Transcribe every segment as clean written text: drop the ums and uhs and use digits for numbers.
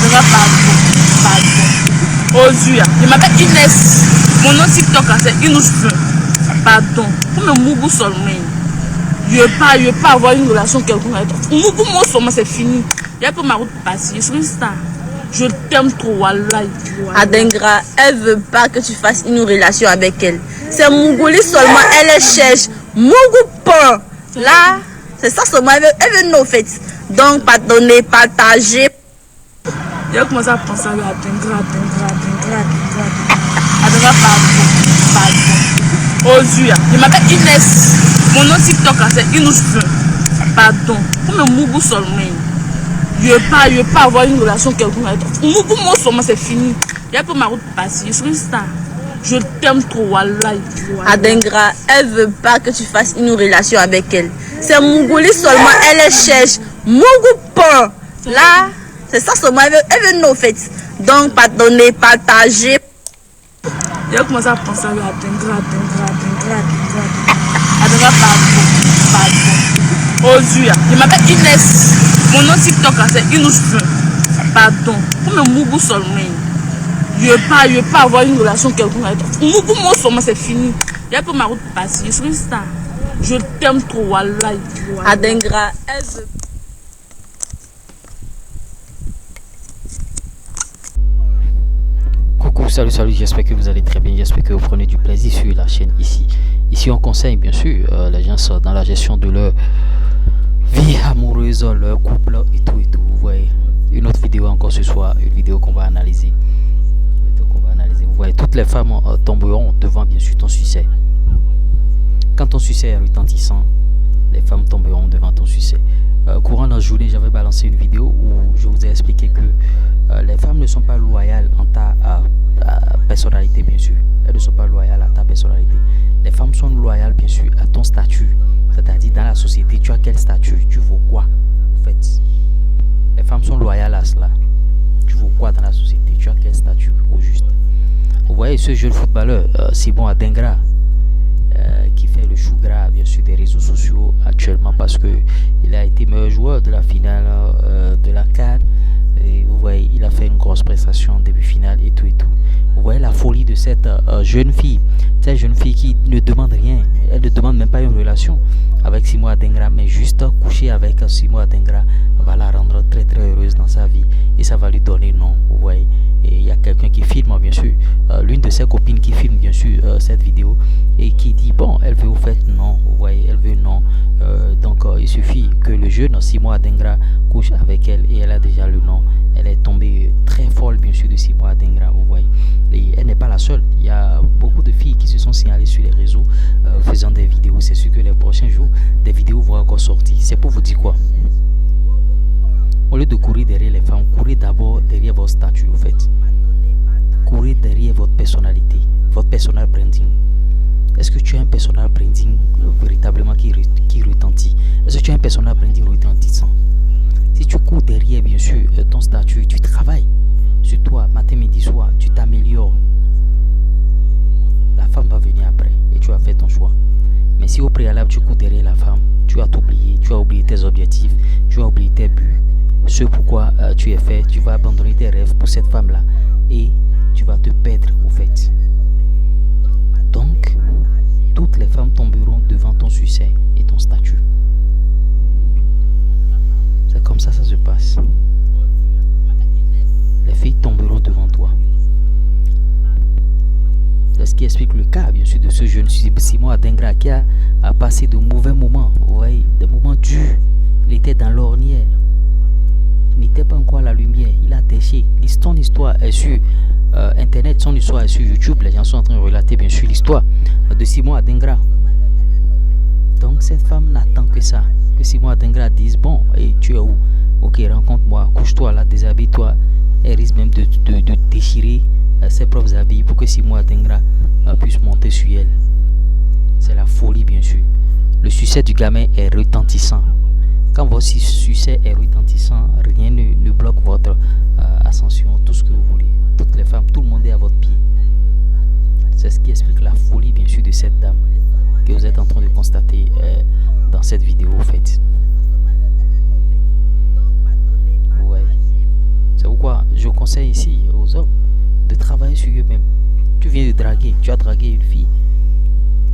Adora, pardon. Ozua. Je m'appelle Inès. Mon nom TikTok, c'est Inus. Pardon. Pour me moubou seulement. Je ne veux pas avoir une relation quelconque avec toi. Moubou, moi seulement, c'est fini. Il y a pas ma route passée. Je suis une star. Je t'aime trop, wallahi. Adengra, elle veut pas que tu fasses une relation avec elle. C'est Mougouli seulement, elle cherche Mougoupan. Là, c'est ça seulement, elle veut nos fêtes. Donc, pardonner, partager. J'ai commencé à penser à Adengra. Adora, pardon. Ozua. Je m'appelle Inès. Mon nom TikTok, c'est Inus. Pardon. Pour me moubou seulement. Je ne veux pas avoir une relation quelconque avec toi. Moubou, moi seulement, c'est fini. Il y a pas ma route passée. Je suis une star. Je t'aime trop, wallahi. Adengra, elle veut pas que tu fasses une relation avec elle. C'est Mougouli seulement, elle cherche Mougoupan. Là, c'est ça seulement, elle veut nos fêtes. Donc, pardonner, partager. J'ai commencé à penser à Adengra. Adora, pardon. Ozua. Je m'appelle Inès. Mon nom TikTok, c'est Inus. Pardon. Pour me moubou seulement. Je ne veux pas avoir une relation quelconque avec toi. Moubou, moi seulement, c'est fini. Il y a pas ma route passée. Je suis une star. Je t'aime trop, wallahi. Adengra, elle veut. Coucou, salut, j'espère que vous allez très bien, j'espère que vous prenez du plaisir sur la chaîne ici. Ici on conseille bien sûr les gens dans la gestion de leur vie amoureuse, leur couple et tout. Vous voyez, une autre vidéo encore ce soir, une vidéo qu'on va analyser. Vous voyez, toutes les femmes tomberont devant bien sûr ton succès. Quand ton succès est retentissant, les femmes tomberont devant ton succès. Courant la journée, j'avais balancé une vidéo où je vous ai expliqué que les femmes ne sont pas loyales en ta personnalité, bien sûr. Elles ne sont pas loyales à ta personnalité. Les femmes sont loyales, bien sûr, à ton statut. C'est-à-dire, dans la société, tu as quel statut? Tu vaux quoi, en fait? Les femmes sont loyales à cela. Tu vaux quoi dans la société? Tu as quel statut, au juste? Vous voyez ce jeune footballeur, Simon Adengra, qui fait le chou gras bien sûr des réseaux sociaux actuellement parce que il a été meilleur joueur de la finale de la CAN. Et vous voyez, il a fait une grosse prestation en début finale et tout. Vous voyez la folie de cette jeune fille qui ne demande rien. Elle ne demande même pas une relation avec Simon Adengra, mais juste coucher avec Simon Adengra va la rendre très très heureuse dans sa vie et ça va lui donner nom. Vous voyez, et il y a quelqu'un qui filme bien sûr, l'une de ses copines qui filme bien sûr cette vidéo et qui dit bon, elle veut au fait non. Vous voyez, elle veut non. Donc il suffit que le jeune Simon Adengra couche avec elle et elle a déjà le nom. Elle est tombée très folle bien sûr de Simon Adengra, vous voyez. Et elle n'est pas la seule. Il y a beaucoup de filles qui se sont signalées sur les réseaux faisant des vidéos. C'est sûr que les prochains jours, des vidéos vont encore sortir. C'est pour vous dire quoi? Au lieu de courir derrière les femmes, courez d'abord derrière votre statut, en fait. Courez derrière votre personnalité, votre personal branding. Est-ce que tu as un personal branding véritablement qui retentit? Est-ce que tu as un personal branding retentissant? Si tu cours derrière, bien sûr, ton statut, tu travailles sur toi, matin, midi, soir, tu t'améliores. La femme va venir après et tu as fait ton choix. Mais si au préalable, tu cours derrière la femme, tu as t'oublié, tu as oublié tes objectifs, tu as oublié tes buts, ce pourquoi tu es fait, tu vas abandonner tes rêves pour cette femme-là et tu vas te perdre au fait. Donc, toutes les femmes tomberont devant ton succès et ton statut. C'est comme ça se passe. Les filles tomberont devant toi. C'est ce qui explique le cas, bien sûr, de ce jeune Simon Adengra qui a passé de mauvais moments. Vous voyez, des moments durs. Il était dans l'ornière. Il n'était pas encore à la lumière. Il a déché. Son histoire est sur Internet, son histoire est sur YouTube. Les gens sont en train de relater, bien sûr, l'histoire de Simon Adengra. Donc, cette femme n'attend que ça. Que Simon Adengra dise bon, et tu es où? Ok, rencontre-moi, couche-toi là, déshabille-toi. Elle risque même de déchirer ses propres habits pour que Simon Adengra puisse monter sur elle. C'est la folie, bien sûr. Le succès du gamin est retentissant. Quand votre succès est retentissant, rien ne bloque votre ascension, tout ce que vous voulez. Toutes les femmes, tout le monde est à votre pied. C'est ce qui explique la folie, bien sûr, de cette dame que vous êtes en train de constater dans cette vidéo, en fait. Ouais. C'est pourquoi je conseille ici aux hommes de travailler sur eux-mêmes. Tu viens de draguer, tu as dragué une fille,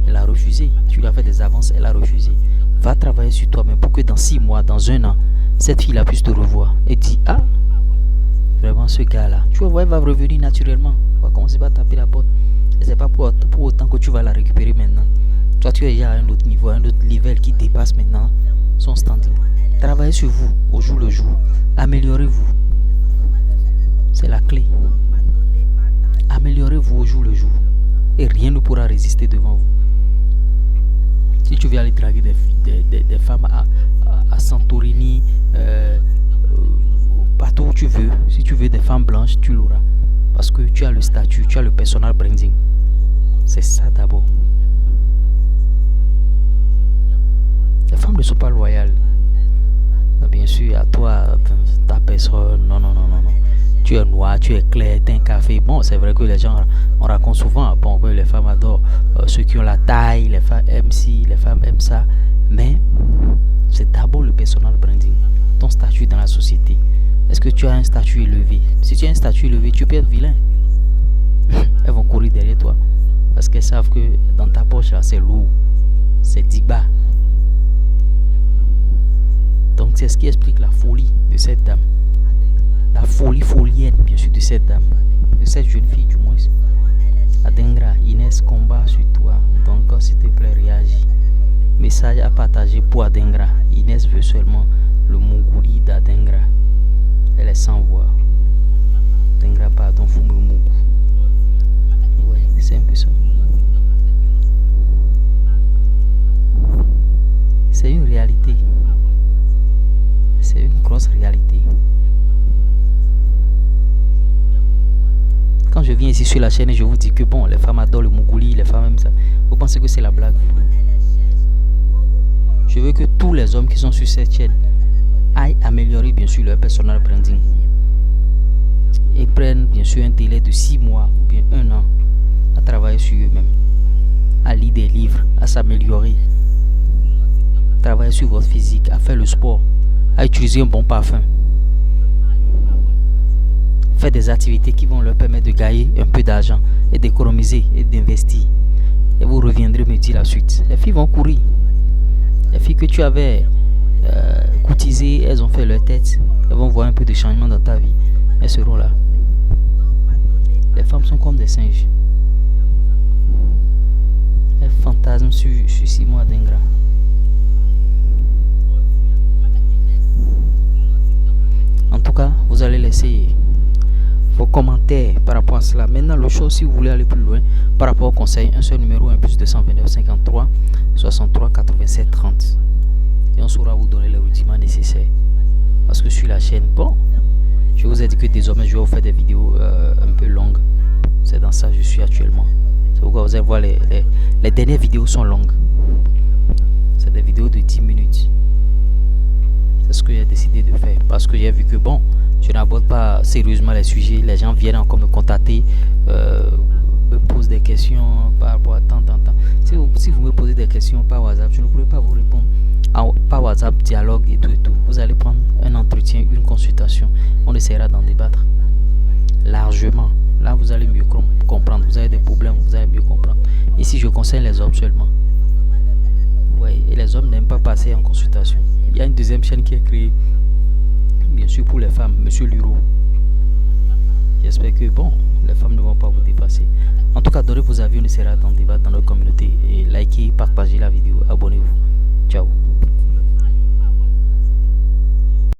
elle a refusé, tu lui as fait des avances, elle a refusé. Va travailler sur toi-même pour que dans 6 mois, dans 1 an, cette fille-là puisse te revoir et dire, ah, vraiment ce gars-là, tu vois, elle va revenir naturellement, on va commencer par taper la porte. Et c'est pas pour autant que tu vas la récupérer maintenant. Toi, tu es déjà à un autre niveau, un autre level qui dépasse maintenant son standing. Travaillez sur vous au jour le jour. Améliorez-vous. C'est la clé. Améliorez-vous au jour le jour. Et rien ne pourra résister devant vous. Si tu veux aller draguer des femmes à Santorini, partout où tu veux, si tu veux des femmes blanches, tu l'auras. Parce que tu as le statut, tu as le personal branding. C'est ça d'abord. Les femmes ne sont pas loyales. Bien sûr, à toi, ta personne, non. Tu es noir, tu es clair, tu as un café. Bon, c'est vrai que les gens, on raconte souvent, bon, que les femmes adorent ceux qui ont la taille, les femmes aiment ci, les femmes aiment ça. Mais c'est d'abord le personal branding, ton statut dans la société. Est-ce que tu as un statut élevé? Si tu as un statut élevé, tu peux être vilain. Elles vont courir derrière toi. Parce qu'elles savent que dans ta poche, là, c'est lourd. C'est 10 bas. Donc, c'est ce qui explique la folie de cette dame. La folie folienne, bien sûr, de cette dame. De cette jeune fille, du moins. Adengra, Inès combat sur toi. Donc, s'il te plaît, réagis. Message à partager pour Adengra. Inès veut seulement le Mongouli d'Adengra. Elle est sans voix. Adengra, pardon, fume le Mongou. Ouais, c'est un peu ça. C'est une réalité. C'est une grosse réalité. Quand je viens ici sur la chaîne et je vous dis que bon, les femmes adorent le Mongouli, les femmes aiment ça, vous pensez que c'est la blague? Je veux que tous les hommes qui sont sur cette chaîne aillent améliorer bien sûr leur personal branding et prennent bien sûr un délai de 6 mois ou bien 1 an à travailler sur eux-mêmes, à lire des livres, à s'améliorer, travailler sur votre physique, à faire le sport, à utiliser un bon parfum, faire des activités qui vont leur permettre de gagner un peu d'argent et d'économiser et d'investir. Et vous reviendrez me dire la suite. Les filles vont courir. Les filles que tu avais courtisées, elles ont fait leur tête. Elles vont voir un peu de changement dans ta vie. Elles seront là. Les femmes sont comme des singes. Elles fantasment sur 6 mois d'ingrat. En tout cas, vous allez laisser vos commentaires par rapport à cela. Maintenant, le show, si vous voulez aller plus loin, par rapport au conseil, un seul numéro, 1 + 229 53 63 87 30. Et on saura vous donner les rudiments nécessaires. Parce que sur la chaîne, bon, je vous ai dit que désormais, je vais vous faire des vidéos un peu longues. C'est dans ça que je suis actuellement. C'est pourquoi vous allez voir, les dernières vidéos sont longues. C'est des vidéos de 10 minutes. C'est ce que j'ai décidé de faire. Parce que j'ai vu que bon, je n'aborde pas sérieusement les sujets. Les gens viennent encore me contacter, me posent des questions par rapport à tant. Si vous me posez des questions par WhatsApp, je ne pourrai pas vous répondre par WhatsApp, dialogue et tout. Vous allez prendre un entretien, une consultation. On essaiera d'en débattre largement. Là, vous allez mieux comprendre. Vous avez des problèmes, vous allez mieux comprendre. Ici, je conseille les hommes seulement. Oui, et les hommes n'aiment pas passer en consultation. Il y a une deuxième chaîne qui est créée, bien sûr, pour les femmes, Monsieur Luro. J'espère que, bon, les femmes ne vont pas vous dépasser. En tout cas, donnez vos avis, on essaiera d'en débattre dans notre communauté. Et likez, partagez la vidéo, abonnez-vous.